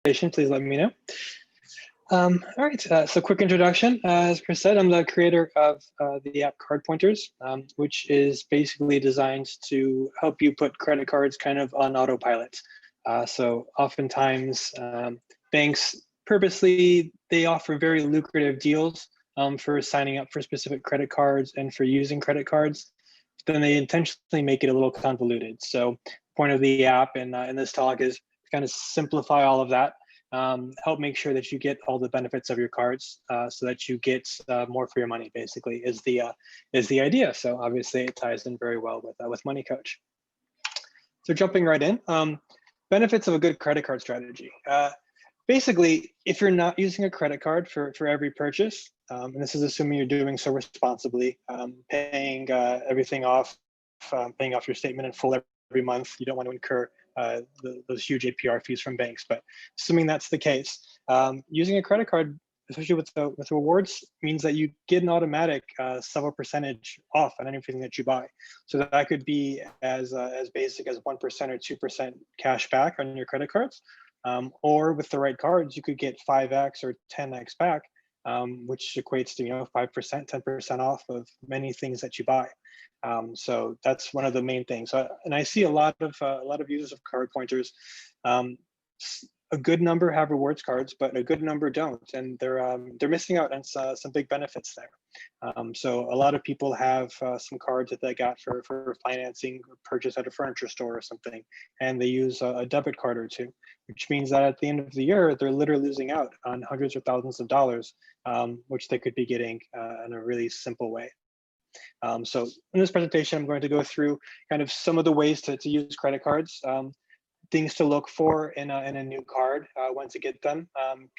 please let me know. All right, so quick introduction. As Chris said, I'm the creator of the app CardPointers, which is basically designed to help you put credit cards kind of on autopilot. So oftentimes banks purposely, they offer very lucrative deals for signing up for specific credit cards and for using credit cards. Then they intentionally make it a little convoluted. So the point of the app and in this talk is to kind of simplify all of that. Help make sure that you get all the benefits of your cards so that you get more for your money, basically, is the idea. So obviously it ties in very well with Money Coach. So jumping right in, benefits of a good credit card strategy. Basically, if you're not using a credit card for every purchase, and this is assuming you're doing so responsibly, paying everything off, paying off your statement in full every month, you don't want to incur those huge APR fees from banks. But assuming that's the case, using a credit card, especially with rewards, means that you get an automatic several percentage off on anything that you buy. So that could be as basic as 1% or 2% cash back on your credit cards, or with the right cards, you could get 5x or 10x back, which equates to 5%, 10% off of many things that you buy. So that's one of the main things. And I see a lot of users of CardPointers. A good number have rewards cards, but a good number don't, and they're missing out on some big benefits there. So a lot of people have some cards that they got for financing or purchase at a furniture store or something, and they use a debit card or two, which means that at the end of the year, they're literally losing out on hundreds or thousands of dollars, which they could be getting in a really simple way. So in this presentation, I'm going to go through kind of some of the ways to use credit cards, things to look for in a new card, when to get them,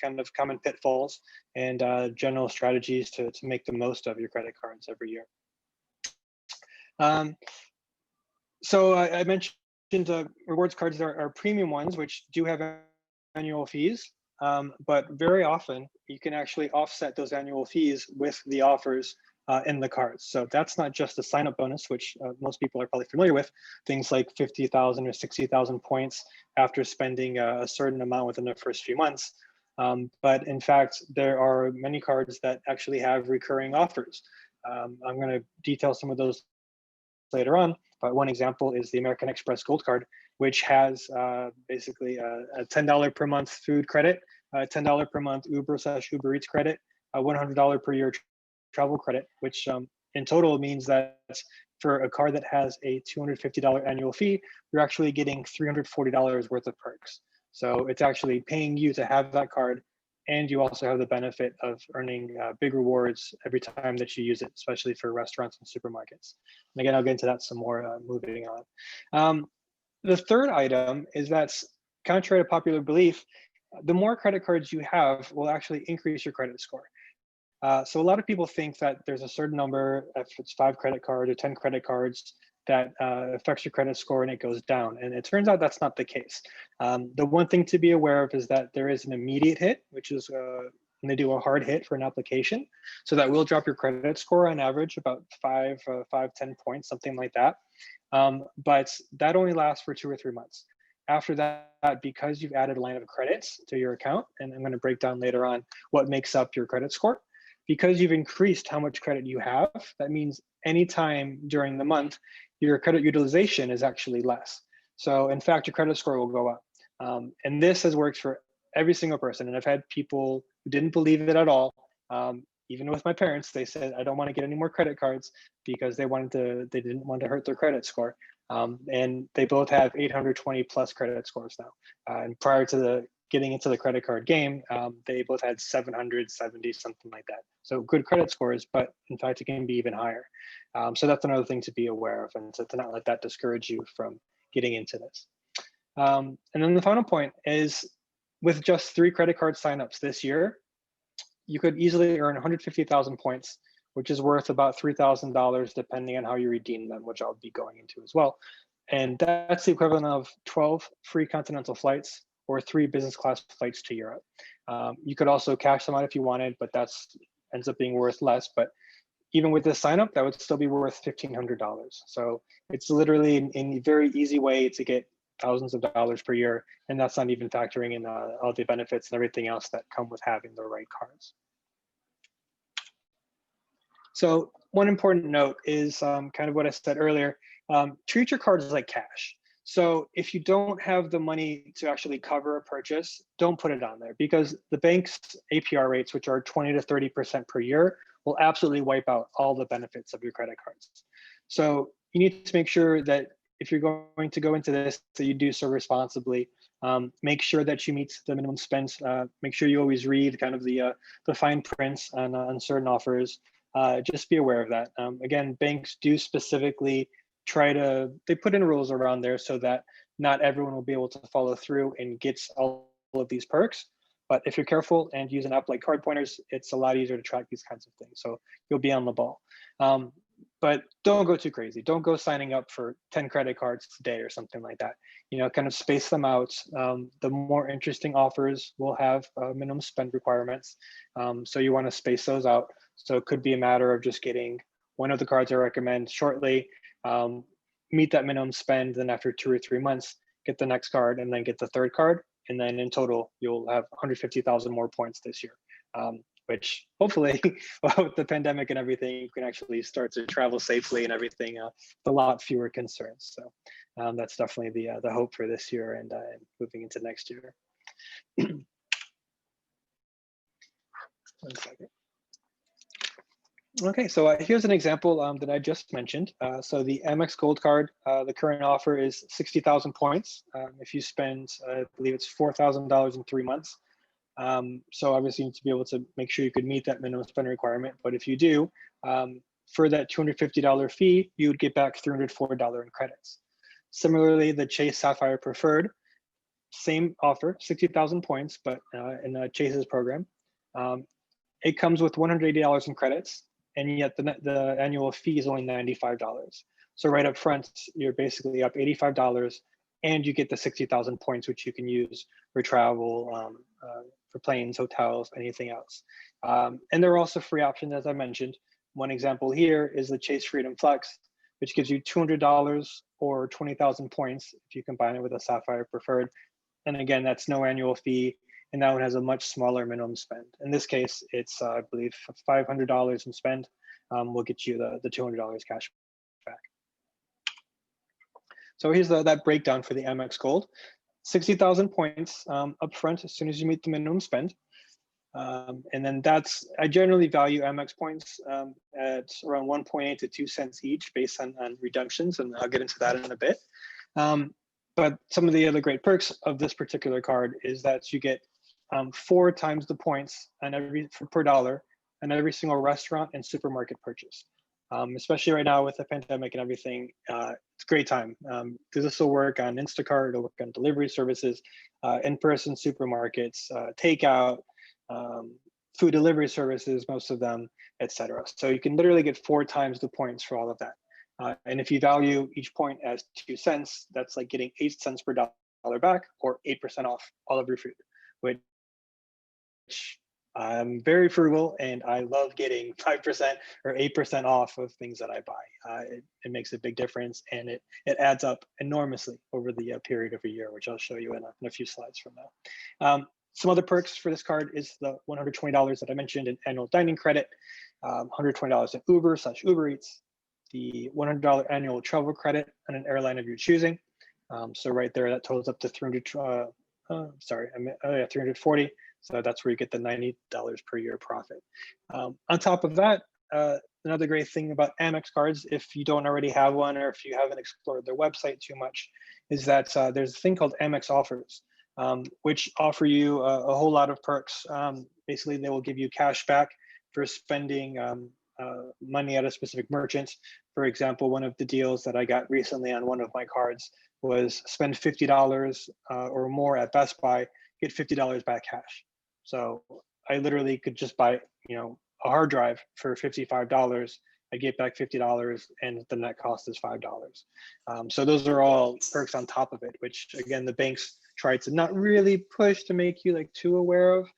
kind of common pitfalls, and general strategies to make the most of your credit cards every year. So I mentioned rewards cards are premium ones, which do have annual fees, but very often you can actually offset those annual fees with the offers in the cards. So that's not just a sign-up bonus, which most people are probably familiar with, things like 50,000 or 60,000 points after spending a certain amount within the first few months. But in fact, there are many cards that actually have recurring offers. I'm going to detail some of those later on, but one example is the American Express Gold Card, which has basically a $10 per month food credit, $10 per month Uber/Uber Eats credit, $100 per year travel credit, which in total means that for a card that has a $250 annual fee, you're actually getting $340 worth of perks. So it's actually paying you to have that card, and you also have the benefit of earning big rewards every time that you use it, especially for restaurants and supermarkets. And again, I'll get into that some more moving on. The third item is that, contrary to popular belief, the more credit cards you have will actually increase your credit score. So a lot of people think that there's a certain number, if it's 5 credit cards or 10 credit cards, that affects your credit score and it goes down. And it turns out that's not the case. The one thing to be aware of is that there is an immediate hit, which is when they do a hard hit for an application. So that will drop your credit score on average about 10 points, something like that. But that only lasts for 2 or 3 months. After that, because you've added a line of credits to your account, and I'm going to break down later on what makes up your credit score, because you've increased how much credit you have, that means anytime during the month, your credit utilization is actually less. So in fact, your credit score will go up. And this has worked for every single person. And I've had people who didn't believe it at all. Even with my parents, they said, I don't want to get any more credit cards because they didn't want to hurt their credit score. And they both have 820 plus credit scores now. And prior to getting into the credit card game, they both had 770, something like that. So good credit scores, but in fact, it can be even higher. So that's another thing to be aware of, and to not let that discourage you from getting into this. And then the final point is, with just 3 credit card signups this year, you could easily earn 150,000 points, which is worth about $3,000, depending on how you redeem them, which I'll be going into as well. And that's the equivalent of 12 free continental flights or 3 business class flights to Europe. You could also cash them out if you wanted, but that's ends up being worth less. But even with this sign up, that would still be worth $1,500. So it's literally a very easy way to get thousands of dollars per year, and that's not even factoring in all the benefits and everything else that come with having the right cards. So one important note is kind of what I said earlier, treat your cards like cash. So if you don't have the money to actually cover a purchase, don't put it on there, because the bank's APR rates, which are 20 to 30% per year, will absolutely wipe out all the benefits of your credit cards. So you need to make sure that if you're going to go into this, that you do so responsibly. Make sure that you meet the minimum spend. Make sure you always read kind of the fine prints on certain offers. Just be aware of that. Again, banks do specifically they put in rules around there so that not everyone will be able to follow through and gets all of these perks. But if you're careful and use an app like CardPointers, it's a lot easier to track these kinds of things. So you'll be on the ball. But don't go too crazy. Don't go signing up for 10 credit cards today or something like that. Kind of space them out. The more interesting offers will have minimum spend requirements. So you want to space those out. So it could be a matter of just getting one of the cards I recommend shortly, meet that minimum spend, then after 2 or 3 months, get the next card, and then get the third card. And then in total, you'll have 150,000 more points this year, which hopefully, with the pandemic and everything, you can actually start to travel safely and everything, a lot fewer concerns. So that's definitely the hope for this year and moving into next year. 1 second. Okay, so here's an example that I just mentioned. So the Amex Gold card, the current offer is 60,000 points. If you spend, I believe it's $4,000 in 3 months. So obviously you need to be able to make sure you could meet that minimum spend requirement. But if you do, for that $250 fee, you would get back $304 in credits. Similarly, the Chase Sapphire Preferred, same offer, 60,000 points, but in Chase's program. It comes with $180 in credits, and yet the annual fee is only $95. So right up front, you're basically up $85, and you get the 60,000 points, which you can use for travel, for planes, hotels, anything else. And there are also free options, as I mentioned. One example here is the Chase Freedom Flex, which gives you $200 or 20,000 points if you combine it with a Sapphire Preferred. And again, that's no annual fee, and that one has a much smaller minimum spend. In this case, it's, I believe, $500 in spend will get you the $200 cash back. So here's that breakdown for the Amex Gold. 60,000 points upfront as soon as you meet the minimum spend. And then I generally value Amex points at around 1.8 to 2 cents each based on redemptions, and I'll get into that in a bit. But some of the other great perks of this particular card is that you get 4 times the points per dollar on every single restaurant and supermarket purchase. Especially right now with the pandemic and everything, it's a great time. Because this will work on Instacart, it'll work on delivery services, in-person supermarkets, takeout, food delivery services, most of them, etc. So you can literally get 4 times the points for all of that. And if you value each point as 2 cents, that's like getting 8 cents per dollar back, or 8% off all of your food, which I'm very frugal, and I love getting 5% or 8% off of things that I buy. It makes a big difference, and it adds up enormously over the period of a year, which I'll show you in a few slides from now. Some other perks for this card is the $120 that I mentioned in annual dining credit, $120 in Uber/Uber Eats, the $100 annual travel credit on an airline of your choosing. So right there, that totals up to $340. So that's where you get the $90 per year profit. On top of that, another great thing about Amex cards, if you don't already have one, or if you haven't explored their website too much, is that there's a thing called Amex Offers, which offer you a whole lot of perks. Basically, they will give you cash back for spending money at a specific merchant. For example, one of the deals that I got recently on one of my cards was spend $50 or more at Best Buy, get $50 back cash. So I literally could just buy, a hard drive for $55. I get back $50, and the net cost is $5. So those are all perks on top of it, which again, the banks try to not really push to make you too aware of,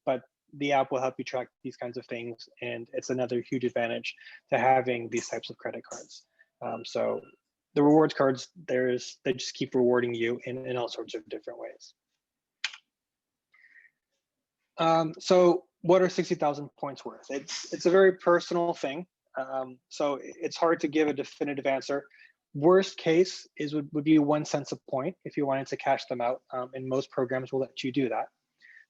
but the app will help you track these kinds of things, and it's another huge advantage to having these types of credit cards. So the rewards cards, they just keep rewarding you in all sorts of different ways. So what are 60,000 points worth? It's a very personal thing. So it's hard to give a definitive answer. Worst case would be 1 cent a point if you wanted to cash them out, and most programs will let you do that.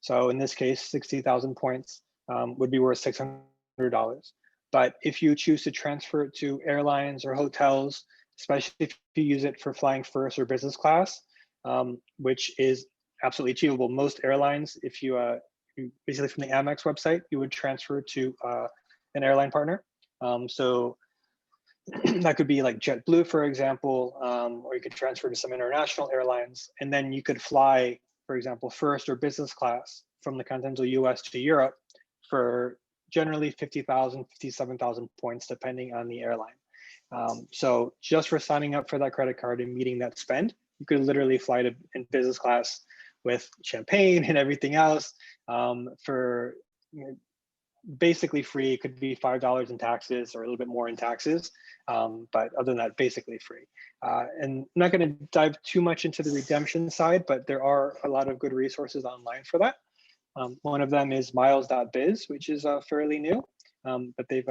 So in this case, 60,000 points would be worth $600. But if you choose to transfer it to airlines or hotels, especially if you use it for flying first or business class, which is absolutely achievable. Most airlines, if you basically from the Amex website, you would transfer to an airline partner. So that could be like JetBlue, for example, or you could transfer to some international airlines, and then you could fly, for example, first or business class from the continental US to Europe for generally 50,000, 57,000 points, depending on the airline. So just for signing up for that credit card and meeting that spend, you could literally fly in business class with champagne and everything else for basically free. It could be $5 in taxes or a little bit more in taxes, but other than that, basically free. And I'm not going to dive too much into the redemption side, but there are a lot of good resources online for that. One of them is miles.biz, which is fairly new, but they've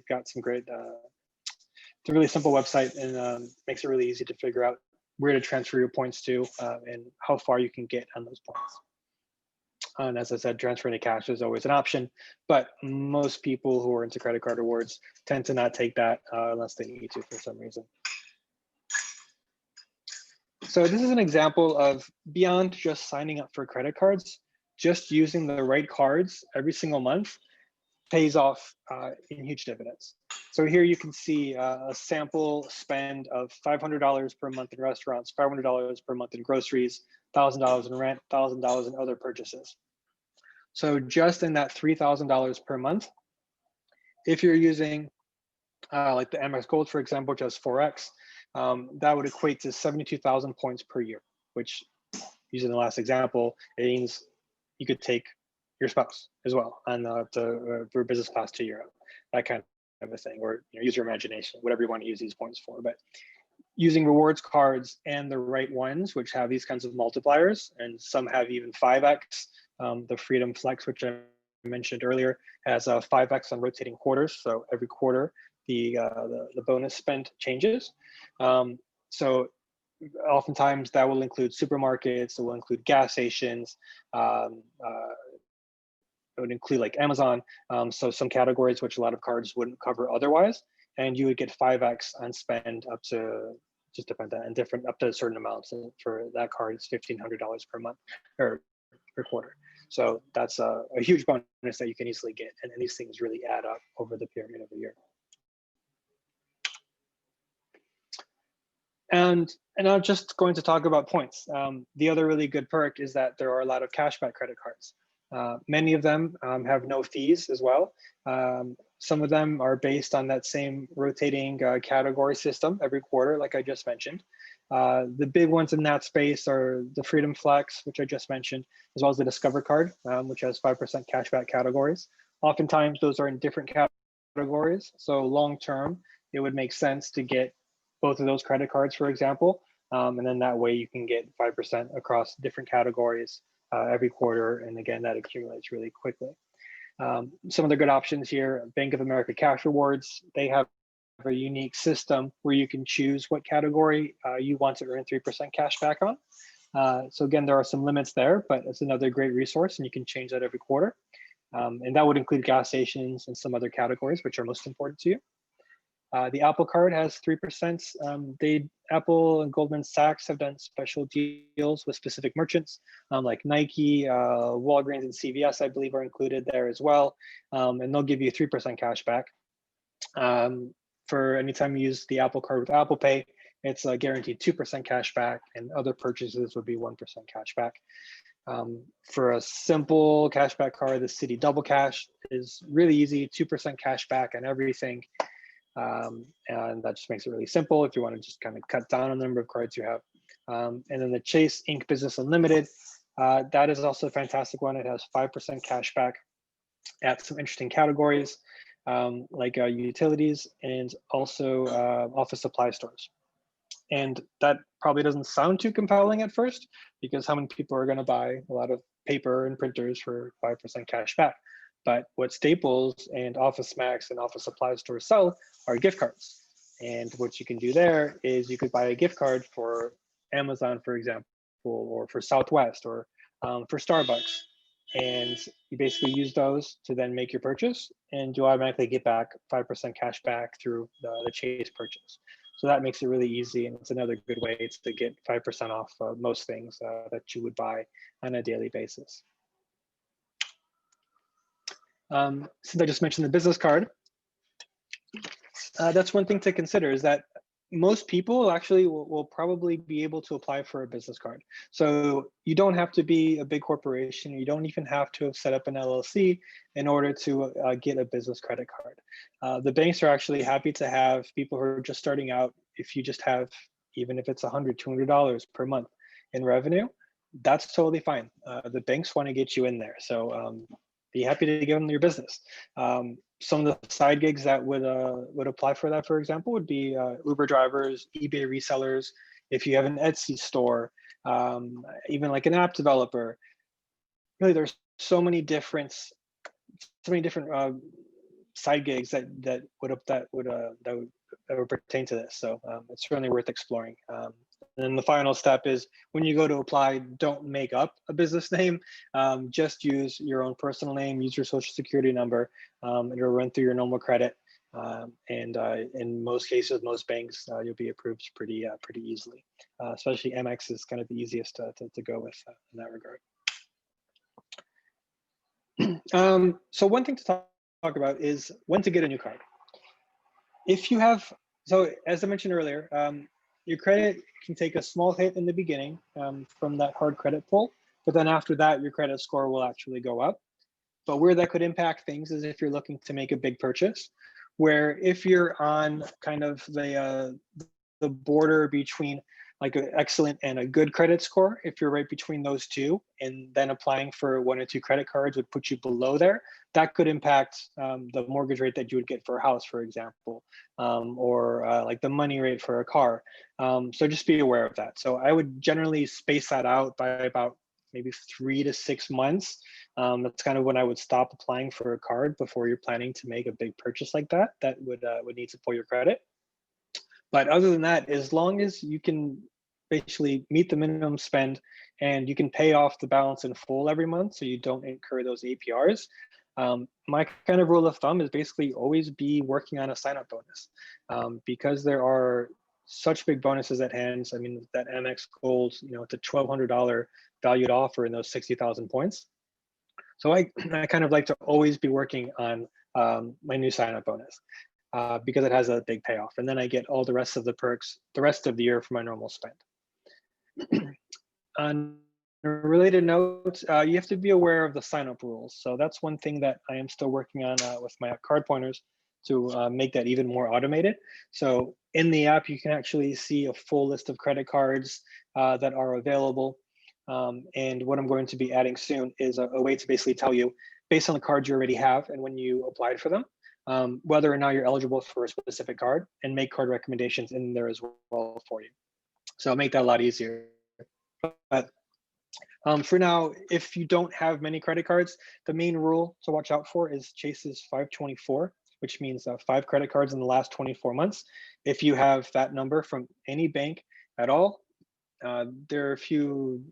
got some great. It's a really simple website and makes it really easy to figure out where to transfer your points to and how far you can get on those points. And as I said, transferring to cash is always an option, but most people who are into credit card rewards tend to not take that unless they need to for some reason. So this is an example of beyond just signing up for credit cards, just using the right cards every single month pays off in huge dividends. So here you can see a sample spend of $500 per month in restaurants, $500 per month in groceries, $1,000 in rent, $1,000 in other purchases. So just in that $3,000 per month, if you're using like the Amex Gold, for example, which has 4X, that would equate to 72,000 points per year, which using the last example, it means you could take your spouse as well on for business class to Europe, that kind of a thing, or use your imagination, whatever you want to use these points for. But using rewards cards and the right ones, which have these kinds of multipliers, and some have even 5X. The Freedom Flex, which I mentioned earlier, has a 5X on rotating quarters. So every quarter, the bonus spend changes. So oftentimes that will include supermarkets, it will include gas stations, it would include like Amazon. So some categories which a lot of cards wouldn't cover otherwise, and you would get 5X on spend up to, just depend on different, up to certain amounts. And for that card, it's $1,500 per month or per quarter. So that's a huge bonus that you can easily get. And these things really add up over the period of a year. And I'm just going to talk about points. The other really good perk is that there are a lot of cashback credit cards. Many of them have no fees as well. Some of them are based on that same rotating category system every quarter, like I just mentioned. The big ones in that space are the Freedom Flex, which I just mentioned, as well as the Discover card, which has 5% cashback categories. Oftentimes, those are in different categories. So long term, it would make sense to get both of those credit cards, for example, and then that way you can get 5% across different categories every quarter. And again, that accumulates really quickly. Some of the good options here, Bank of America Cash Rewards, they have a unique system where you can choose what category you want to earn 3% cash back on. So again, there are some limits there, but it's another great resource and you can change that every quarter. And that would include gas stations and some other categories which are most important to you. The Apple card has 3%. Apple and Goldman Sachs have done special deals with specific merchants, like Nike, Walgreens, and CVS, I believe, are included there as well. And they'll give you 3% cash back. For anytime you use the Apple card with Apple Pay, it's a guaranteed 2% cash back, and other purchases would be 1% cash back. For a simple cashback card, the Citi Double Cash is really easy, 2% cash back on everything. And that just makes it really simple if you want to just kind of cut down on the number of cards you have. And then the Chase Ink Business Unlimited, that is also a fantastic one. It has 5% cash back at some interesting categories, like utilities and also office supply stores. And that probably doesn't sound too compelling at first, because how many people are going to buy a lot of paper and printers for 5% cash back? But what Staples and Office Max and office supply stores sell are gift cards. And what you can do there is you could buy a gift card for Amazon, for example, or for Southwest, or for Starbucks. And you basically use those to then make your purchase, and you automatically get back 5% cash back through the Chase purchase. So that makes it really easy, and it's another good way to get 5% off most things that you would buy on a daily basis. Since I just mentioned the business card, that's one thing to consider, is that most people actually will probably be able to apply for a business card. So you don't have to be a big corporation. You don't even have to have set up an LLC in order to get a business credit card. The banks are actually happy to have people who are just starting out. If you just have, even if it's $100, $200 per month in revenue, that's totally fine. The banks want to get you in there. So be happy to give them your business. Some of the side gigs that would apply for that, for example, would be Uber drivers, eBay resellers. If you have an Etsy store, even like an app developer. Really, there's so many different side gigs that would pertain to this. So it's certainly worth exploring. And then the final step is, when you go to apply, don't make up a business name. Just use your own personal name, use your social security number. It'll run through your normal credit. And in most cases, most banks, you'll be approved pretty easily. Especially Amex is kind of the easiest to go with in that regard. So one thing to talk about is when to get a new card. If you have, so as I mentioned earlier, your credit can take a small hit in the beginning from that hard credit pull, but then after that, your credit score will actually go up. But where that could impact things is if you're looking to make a big purchase, where if you're on kind of the border between like an excellent and a good credit score, if you're right between those two, and then applying for 1 or 2 credit cards would put you below there, that could impact the mortgage rate that you would get for a house, for example, or like the money rate for a car. So just be aware of that. So I would generally space that out by about maybe 3 to 6 months. That's kind of when I would stop applying for a card before you're planning to make a big purchase like that. That would need to pull your credit. But other than that, as long as you can basically meet the minimum spend and you can pay off the balance in full every month, so you don't incur those APRs, my kind of rule of thumb is basically always be working on a sign-up bonus, because there are such big bonuses at hand. I mean, that Amex Gold, it's a $1,200 valued offer in those 60,000 points. So I kind of like to always be working on my new sign-up bonus. Because it has a big payoff, and then I get all the rest of the perks the rest of the year for my normal spend. On a related note, you have to be aware of the sign-up rules. So that's one thing that I am still working on with my CardPointers to make that even more automated. So in the app, you can actually see a full list of credit cards that are available. And what I'm going to be adding soon is a way to basically tell you, based on the cards you already have and when you applied for them, whether or not you're eligible for a specific card, and make card recommendations in there as well for you. So make that a lot easier. But for now, if you don't have many credit cards, the main rule to watch out for is Chase's 524, which means 5 credit cards in the last 24 months. If you have that number from any bank at all, there are a few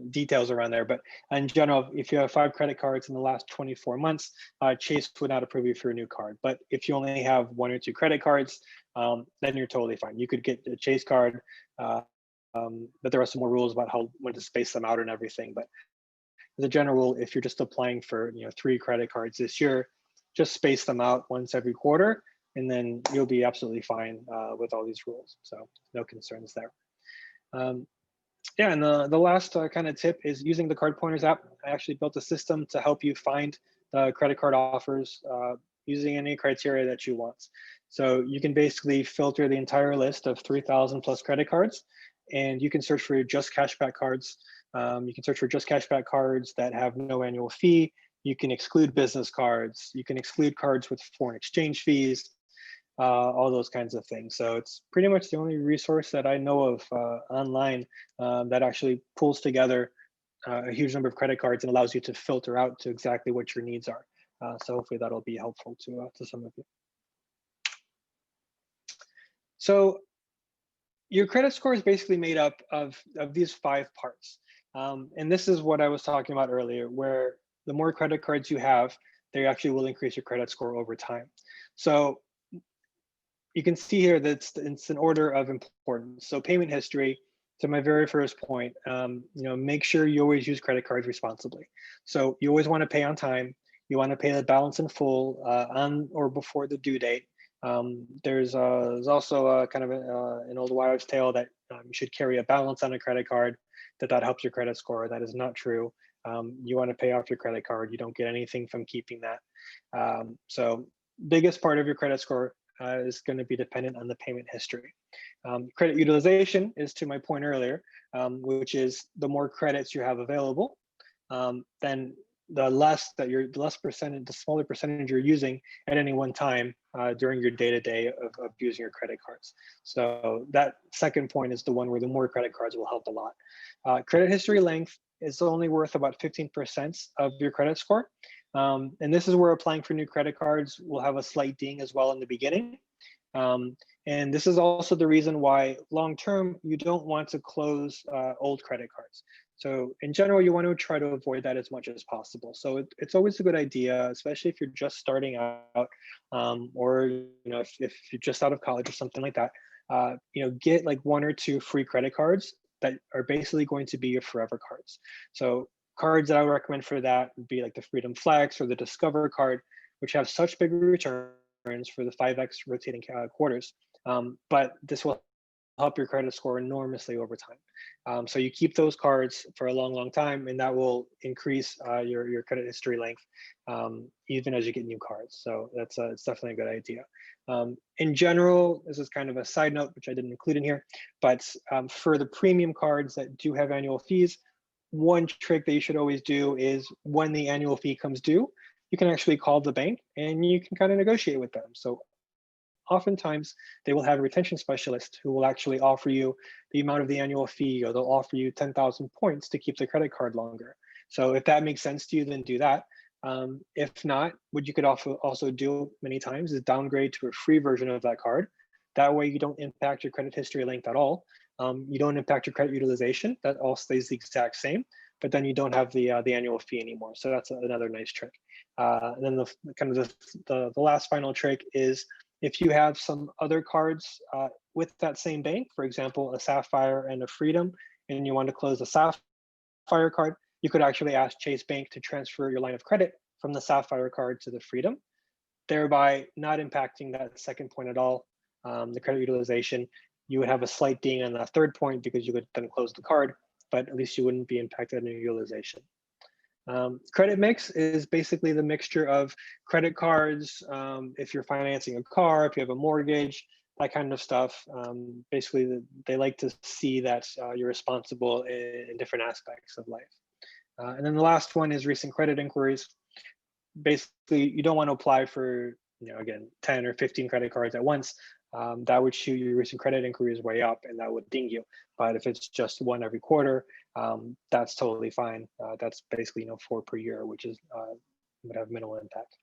details around there, but in general, if you have 5 credit cards in the last 24 months, Chase would not approve you for a new card. But if you only have 1 or 2 credit cards, then you're totally fine. You could get a Chase card, but there are some more rules about when to space them out and everything. But as a general rule, if you're just applying for 3 credit cards this year, just space them out once every quarter, and then you'll be absolutely fine with all these rules. So no concerns there. Yeah, and the last kind of tip is using the CardPointers app. I actually built a system to help you find credit card offers using any criteria that you want. So you can basically filter the entire list of 3,000 plus credit cards, and you can search for just cashback cards. You can search for just cashback cards that have no annual fee. You can exclude business cards. You can exclude cards with foreign exchange fees. all those kinds of things. So it's pretty much the only resource that I know of online that actually pulls together a huge number of credit cards and allows you to filter out to exactly what your needs are. So hopefully that'll be helpful to some of you. So your credit score is basically made up of these 5 parts. And this is what I was talking about earlier, where the more credit cards you have, they actually will increase your credit score over time. So you can see here that it's an order of importance. So payment history, to my very first point, make sure you always use credit cards responsibly. So you always want to pay on time. You want to pay the balance in full on or before the due date. There's also kind of an old wives' tale that you should carry a balance on a credit card, that helps your credit score. That is not true. You want to pay off your credit card. You don't get anything from keeping that. So biggest part of your credit score is going to be dependent on the payment history. Credit utilization is to my point earlier, which is the more credits you have available, then the smaller percentage you're using at any one time during your day-to-day of using your credit cards. So that second point is the one where the more credit cards will help a lot. Credit history length is only worth about 15% of your credit score. And this is where applying for new credit cards will have a slight ding as well in the beginning. And this is also the reason why long-term you don't want to close old credit cards. So in general, you want to try to avoid that as much as possible. So it's always a good idea, especially if you're just starting out, or if you're just out of college or something like that. Get like 1 or 2 free credit cards that are basically going to be your forever cards. So cards that I would recommend for that would be like the Freedom Flex or the Discover card, which have such big returns for the 5x rotating quarters. But this will help your credit score enormously over time. So you keep those cards for a long, long time, and that will increase your credit history length even as you get new cards. So it's definitely a good idea. In general, this is kind of a side note, which I didn't include in here, but for the premium cards that do have annual fees, one trick that you should always do is when the annual fee comes due, you can actually call the bank and you can kind of negotiate with them. So oftentimes they will have a retention specialist who will actually offer you the amount of the annual fee, or they'll offer you 10,000 points to keep the credit card longer. So if that makes sense to you, then do that. If not, what you could also do many times is downgrade to a free version of that card. That way you don't impact your credit history length at all. You don't impact your credit utilization. That all stays the exact same, but then you don't have the annual fee anymore. So that's another nice trick. And then the last final trick is, if you have some other cards with that same bank, for example, a Sapphire and a Freedom, and you want to close a Sapphire card, you could actually ask Chase Bank to transfer your line of credit from the Sapphire card to the Freedom, thereby not impacting that second point at all, the credit utilization. You would have a slight ding on that third point because you would then close the card, but at least you wouldn't be impacted on your utilization. Credit mix is basically the mixture of credit cards, if you're financing a car, if you have a mortgage, that kind of stuff. Basically, they like to see that you're responsible in different aspects of life. And then the last one is recent credit inquiries. Basically, you don't want to apply for, again, 10 or 15 credit cards at once. That would shoot your recent credit inquiries way up, and that would ding you. But if it's just one every quarter, that's totally fine. That's basically 4 per year, which is would have minimal impact.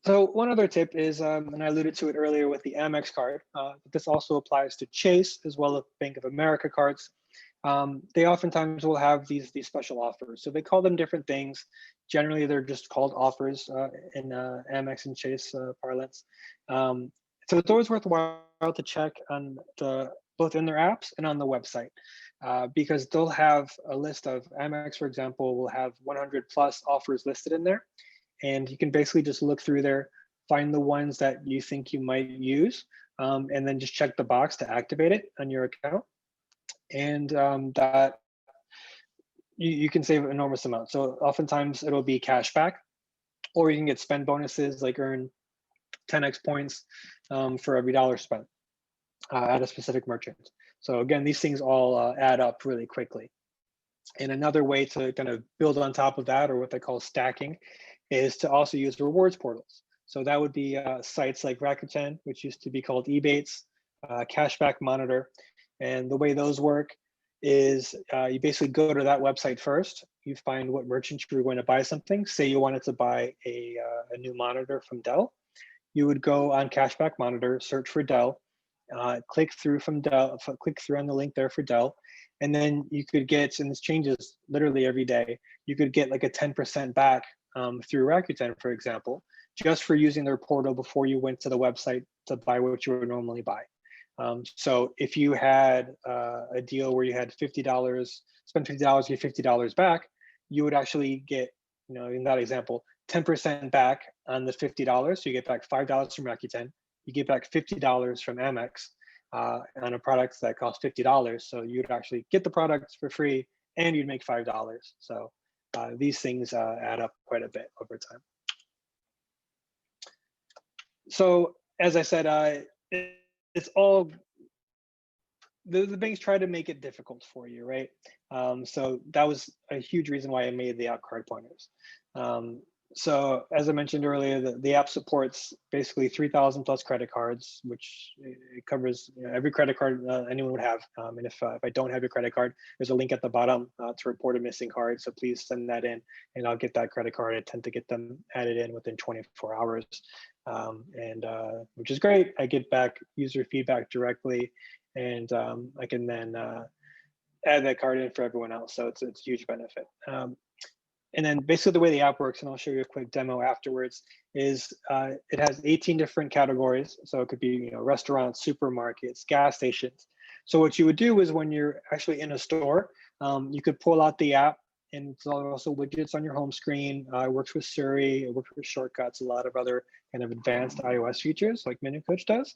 So one other tip is, and I alluded to it earlier with the Amex card, this also applies to Chase as well as Bank of America cards. They oftentimes will have these special offers. So they call them different things. Generally, they're just called offers in Amex and Chase parlance. So it's always worthwhile to check on both in their apps and on the website, because they'll have a list of Amex, for example, will have 100 plus offers listed in there. And you can basically just look through there, find the ones that you think you might use, and then just check the box to activate it on your account. And that you can save enormous amounts. So oftentimes it'll be cash back, or you can get spend bonuses, like earn 10x points for every dollar spent at a specific merchant. So again, these things all add up really quickly. And another way to kind of build on top of that, or what they call stacking, is to also use rewards portals. So that would be sites like Rakuten, which used to be called Ebates, Cashback Monitor. And the way those work is you basically go to that website first. You find what merchant you were going to buy something. Say you wanted to buy a new monitor from Dell. You would go on Cashback Monitor, search for Dell, click through from Dell, click through on the link there for Dell, and then you could get, and this changes literally every day, you could get like a 10% back through Rakuten, for example, just for using their portal before you went to the website to buy what you would normally buy. So if you had a deal where you had $50, spend $50, get $50 back, you would actually get, in that example, 10% back on the $50. So you get back $5 from Rakuten, you get back $50 from Amex on a product that costs $50. So you'd actually get the products for free and you'd make $5. So these things add up quite a bit over time. So as I said, it's all, the banks try to make it difficult for you, right? So that was a huge reason why I made the app CardPointers. So as I mentioned earlier, the app supports basically 3,000 plus credit cards, which it covers every credit card anyone would have. And if I don't have your credit card, there's a link at the bottom to report a missing card. So please send that in and I'll get that credit card. I tend to get them added in within 24 hours, which is great. I get back user feedback directly and I can then add that card in for everyone else. So it's a huge benefit. And then basically the way the app works, and I'll show you a quick demo afterwards, is it has 18 different categories. So it could be restaurants, supermarkets, gas stations. So what you would do is when you're actually in a store, you could pull out the app, and it's also widgets on your home screen. It works with Siri, it works with shortcuts, a lot of other kind of advanced iOS features like MoneyCoach does.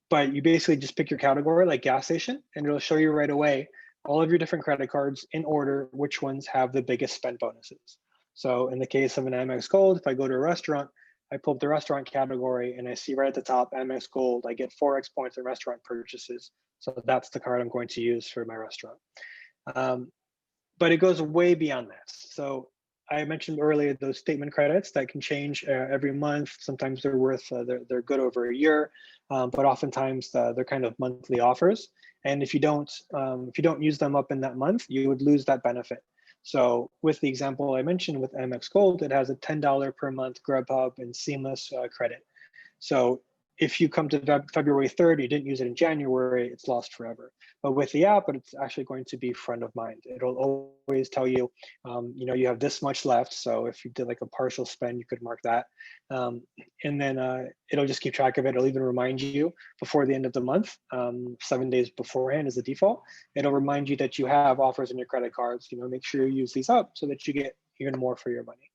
But you basically just pick your category like gas station, and it'll show you right away all of your different credit cards in order, which ones have the biggest spend bonuses. So in the case of an Amex Gold, if I go to a restaurant, I pull up the restaurant category and I see right at the top, Amex Gold, I get 4x points in restaurant purchases. So that's the card I'm going to use for my restaurant. But it goes way beyond that. So I mentioned earlier those statement credits that can change every month. Sometimes they're worth, they're good over a year, but oftentimes they're kind of monthly offers. And if you don't use them up in that month, you would lose that benefit. So with the example I mentioned with Amex Gold, it has a $10 per month Grubhub and Seamless credit. So if you come to February 3rd, you didn't use it in January, it's lost forever. But with the app, it's actually going to be front of mind. It'll always tell you, you have this much left. So if you did like a partial spend, you could mark that. And then it'll just keep track of it. It'll even remind you before the end of the month, 7 days beforehand is the default. It'll remind you that you have offers in your credit cards. Make sure you use these up so that you get even more for your money.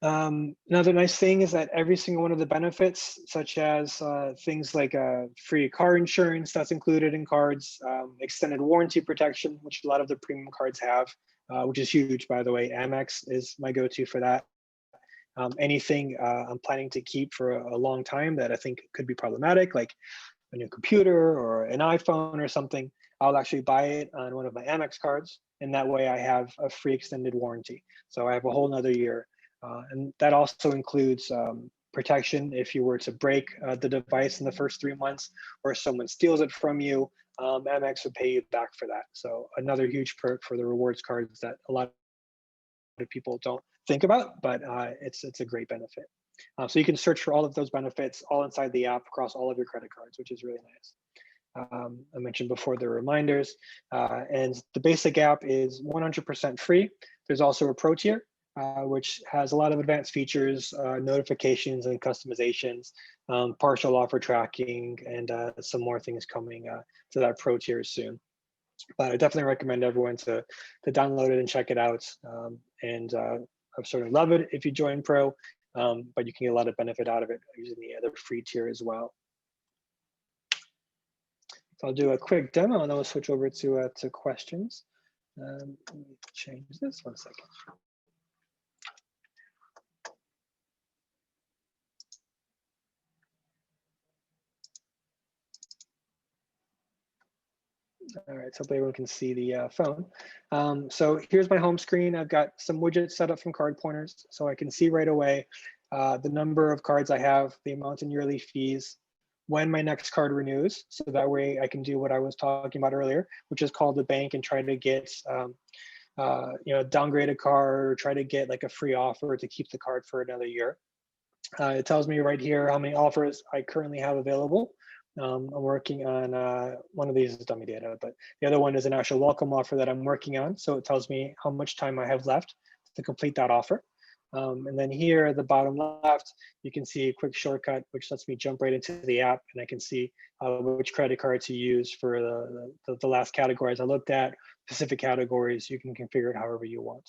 Another nice thing is that every single one of the benefits, such as things like free car insurance that's included in cards, extended warranty protection, which a lot of the premium cards have, which is huge, by the way. Amex is my go-to for that. Anything I'm planning to keep for a long time that I think could be problematic, like a new computer or an iPhone or something, I'll actually buy it on one of my Amex cards. And that way I have a free extended warranty. So I have a whole nother year. And that also includes protection if you were to break the device in the first 3 months or someone steals it from you, Amex would pay you back for that. So another huge perk for the rewards cards that a lot of people don't think about, but it's a great benefit. So you can search for all of those benefits all inside the app across all of your credit cards, which is really nice. I mentioned before the reminders, and the basic app is 100% free. There's also a pro tier, which has a lot of advanced features, notifications and customizations, partial offer tracking, and some more things coming to that pro tier soon. But I definitely recommend everyone to download it and check it out. I certainly love it if you join Pro, but you can get a lot of benefit out of it using the other free tier as well. So I'll do a quick demo and then we'll switch over to questions. Let me change this 1 second. All right, so hopefully everyone can see the phone. So here's my home screen. I've got some widgets set up from CardPointers, so I can see right away the number of cards I have, the amount in yearly fees, when my next card renews. So that way I can do what I was talking about earlier, which is call the bank and try to get downgrade a card or try to get like a free offer to keep the card for another year. It tells me right here how many offers I currently have available. I'm working on one of these is dummy data, but the other one is an actual welcome offer that I'm working on. So it tells me how much time I have left to complete that offer. And then here at the bottom left, you can see a quick shortcut, which lets me jump right into the app, and I can see which credit card to use for the last categories I looked at, specific categories. You can configure it however you want.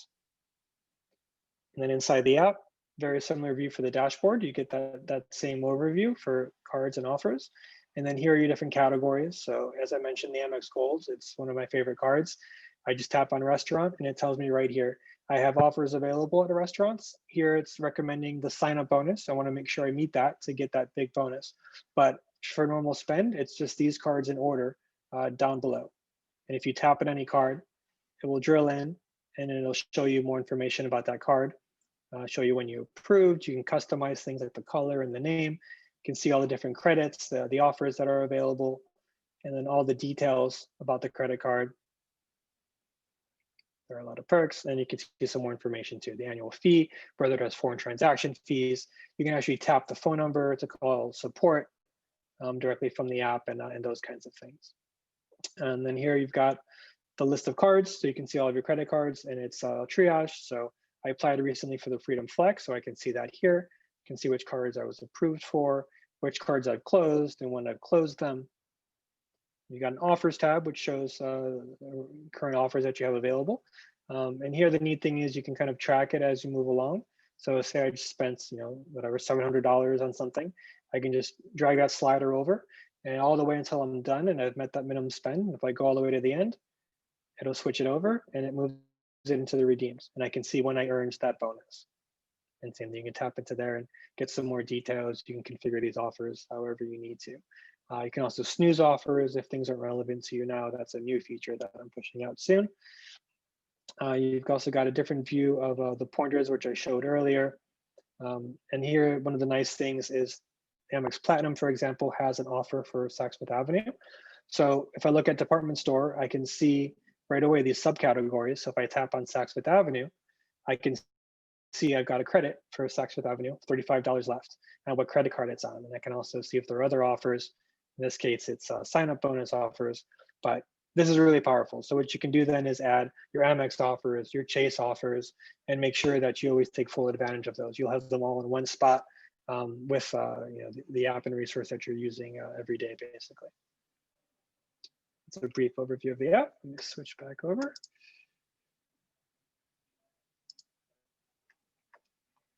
And then inside the app, very similar view for the dashboard. You get that same overview for cards and offers. And then here are your different categories. So as I mentioned, the Amex Golds, it's one of my favorite cards. I just tap on restaurant and it tells me right here, I have offers available at the restaurants. Here it's recommending the sign up bonus. I want to make sure I meet that to get that big bonus. But for normal spend, it's just these cards in order down below. And if you tap on any card, it will drill in and it'll show you more information about that card. Show you when you approved. You can customize things like the color and the name. You can see all the different credits, the offers that are available, and then all the details about the credit card. There are a lot of perks, and you can see some more information too. The annual fee, whether it has foreign transaction fees. You can actually tap the phone number to call support directly from the app and those kinds of things. And then here you've got the list of cards, so you can see all of your credit cards, and it's triage. So I applied recently for the Freedom Flex, so I can see that here. You can see which cards I was approved for, which cards I've closed, and when I've closed them. You got an offers tab, which shows current offers that you have available. And here the neat thing is you can kind of track it as you move along. So say I just spent, whatever, $700 on something. I can just drag that slider over and all the way until I'm done and I've met that minimum spend. If I go all the way to the end, it'll switch it over and it moves it into the redeems. And I can see when I earned that bonus. And same thing, you can tap into there and get some more details. You can configure these offers however you need to. You can also snooze offers if things aren't relevant to you now. That's a new feature that I'm pushing out soon. You've also got a different view of the pointers, which I showed earlier. And here, one of the nice things is Amex Platinum, for example, has an offer for Saks Fifth Avenue. So if I look at department store, I can see right away these subcategories. So if I tap on Saks Fifth Avenue, I can see I've got a credit for Saks Fifth Avenue, $35 left, and what credit card it's on. And I can also see if there are other offers. In this case, it's sign-up bonus offers, but this is really powerful. So what you can do then is add your Amex offers, your Chase offers, and make sure that you always take full advantage of those. You'll have them all in one spot with the app and resource that you're using every day, basically. It's a brief overview of the app. Let me switch back over.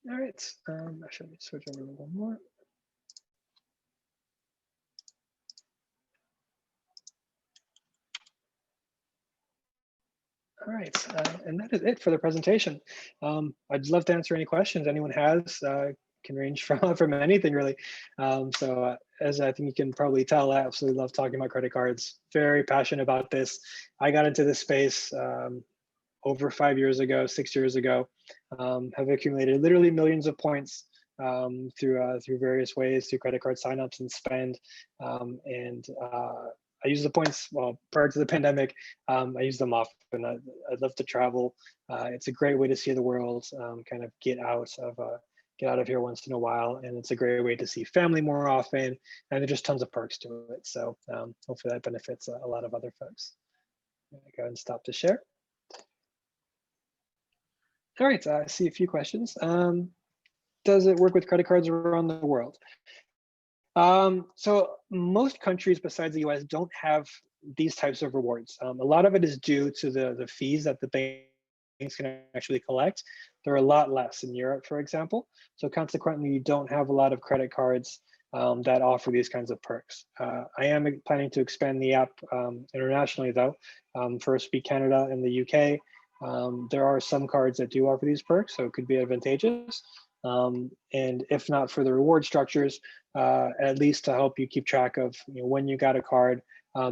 All right, actually, let me switch over to one more. All right, and that is it for the presentation. I'd love to answer any questions anyone has. Can range from anything really. As I think you can probably tell, I absolutely love talking about credit cards. Very passionate about this. I got into this space over 5 years ago, 6 years ago. Have accumulated literally millions of points through various ways, through credit card signups and spend, I use the points, well, prior to the pandemic, I use them often. I'd love to travel. It's a great way to see the world, kind of get out of here once in a while. And it's a great way to see family more often. And there's just tons of perks to it. So hopefully that benefits a lot of other folks. Go ahead and stop the share. All right, I see a few questions. Does it work with credit cards around the world? So most countries besides the US don't have these types of rewards. A lot of it is due to the fees that the banks can actually collect. They're a lot less in Europe, for example. So consequently, you don't have a lot of credit cards that offer these kinds of perks. I am planning to expand the app internationally though. First be Canada and the UK. There are some cards that do offer these perks, so it could be advantageous. And if not for the reward structures, at least to help you keep track of when you got a card,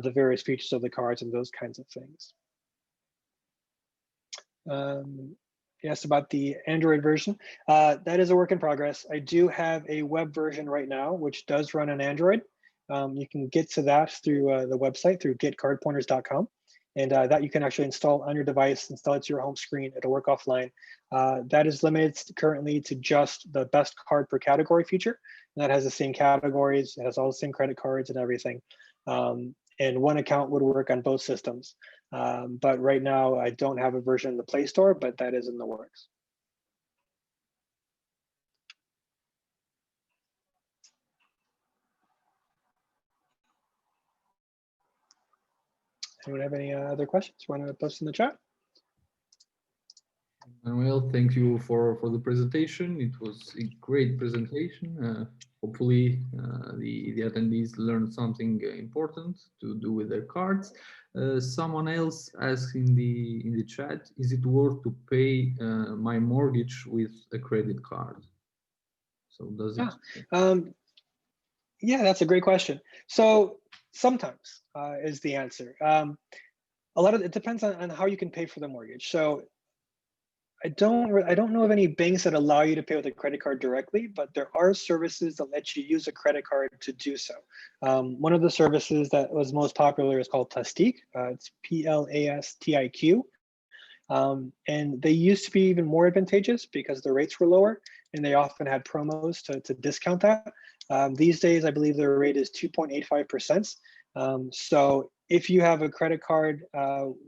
the various features of the cards and those kinds of things. Yes, about the Android version. That is a work in progress. I do have a web version right now, which does run on Android. You can get to that through the website, through getcardpointers.com. And that you can actually install on your device, install it to your home screen. It'll work offline. That is limited currently to just the best card per category feature. And that has the same categories. It has all the same credit cards and everything. And one account would work on both systems. But right now, I don't have a version in the Play Store, but that is in the works. Anyone have any other questions? Want to post in the chat? Emmanuel, thank you for the presentation. It was a great presentation. Hopefully, the attendees learned something important to do with their cards. Someone else asked in the chat, is it worth to pay my mortgage with a credit card? So does it? Yeah, that's a great question. So sometimes is the answer. A lot of it depends on how you can pay for the mortgage. So I don't know of any banks that allow you to pay with a credit card directly, but there are services that let you use a credit card to do so. One of the services that was most popular is called Plastique. It's Plastiq. And they used to be even more advantageous because the rates were lower and they often had promos to discount that. These days, I believe their rate is 2.85%. So if you have a credit card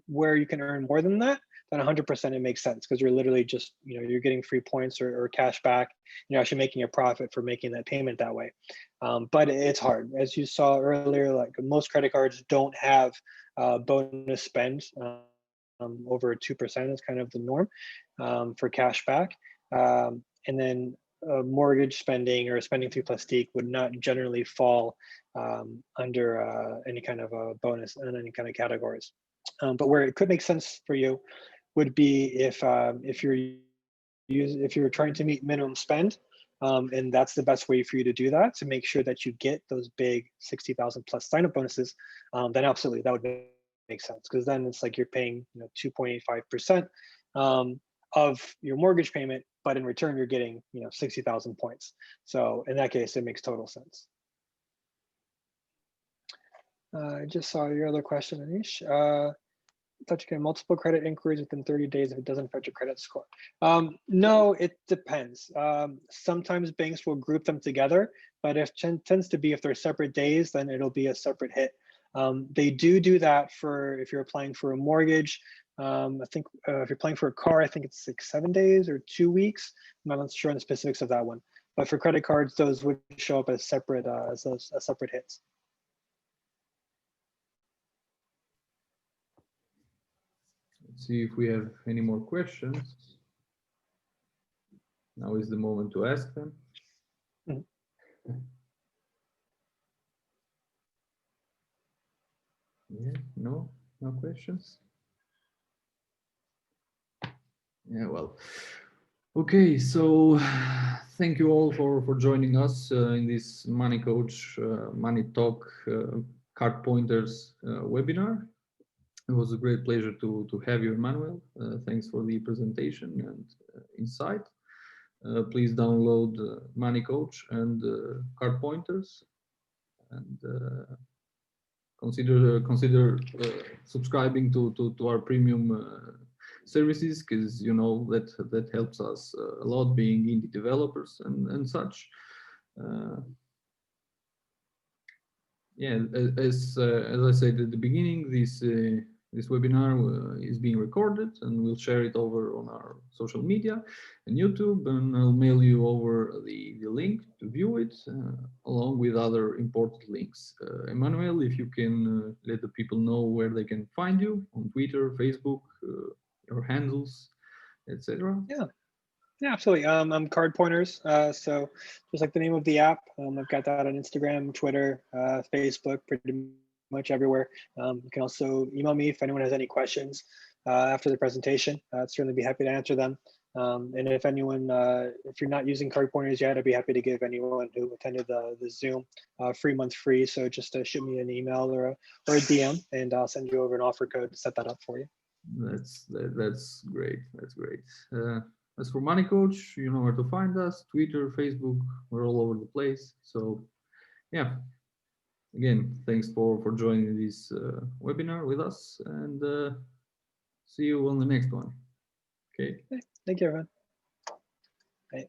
where you can earn more than that, then 100% it makes sense because you're literally just, you're getting free points or cash back. You're actually making a profit for making that payment that way. But it's hard. As you saw earlier, like most credit cards don't have bonus spend. Over 2% is kind of the norm for cash back. And then mortgage spending or spending through Plastique would not generally fall under any kind of a bonus in any kind of categories. But where it could make sense for you would be if you're trying to meet minimum spend, and that's the best way for you to do that, to make sure that you get those big 60,000 plus sign-up bonuses, then absolutely that would make sense, because then it's like you're paying 2.85% of your mortgage payment, but in return you're getting 60,000 points. So in that case, it makes total sense. I just saw your other question, Anish. Thought you can multiple credit inquiries within 30 days if it doesn't affect your credit score. No, it depends. Sometimes banks will group them together, but if tends to be if they're separate days, then it'll be a separate hit. They do that for if you're applying for a mortgage. I think if you're applying for a car, I think it's like 7 days or 2 weeks. I'm not sure on the specifics of that one. But for credit cards, those would show up as separate separate hits. Let's see if we have any more questions. Now is the moment to ask them. Yeah, no questions. Yeah, well, okay, so thank you all for joining us in this Money Coach Money Talk Card Pointers webinar. It was a great pleasure to have you, Emmanuel. Thanks for the presentation and insight. Please download Money Coach and Card Pointers, and consider subscribing to our premium services, because that helps us a lot, being indie developers and such. Yeah, as I said at the beginning, this webinar is being recorded, and we'll share it over on our social media and YouTube, and I'll mail you over the link to view it, along with other important links. Emmanuel, if you can let the people know where they can find you on Twitter, Facebook, your handles, etc. Yeah, absolutely. I'm Card Pointers. So just like the name of the app, I've got that on Instagram, Twitter, Facebook, pretty much everywhere. You can also email me if anyone has any questions after the presentation. I'd certainly be happy to answer them. And if anyone, if you're not using CardPointers yet, I'd be happy to give anyone who attended the Zoom free month free. So just shoot me an email or a DM, and I'll send you over an offer code to set that up for you. That's great. That's great. As for Money Coach, you know where to find us: Twitter, Facebook. We're all over the place. So yeah. Again, thanks for joining this webinar with us, and see you on the next one. Okay. Thank you, everyone. Bye.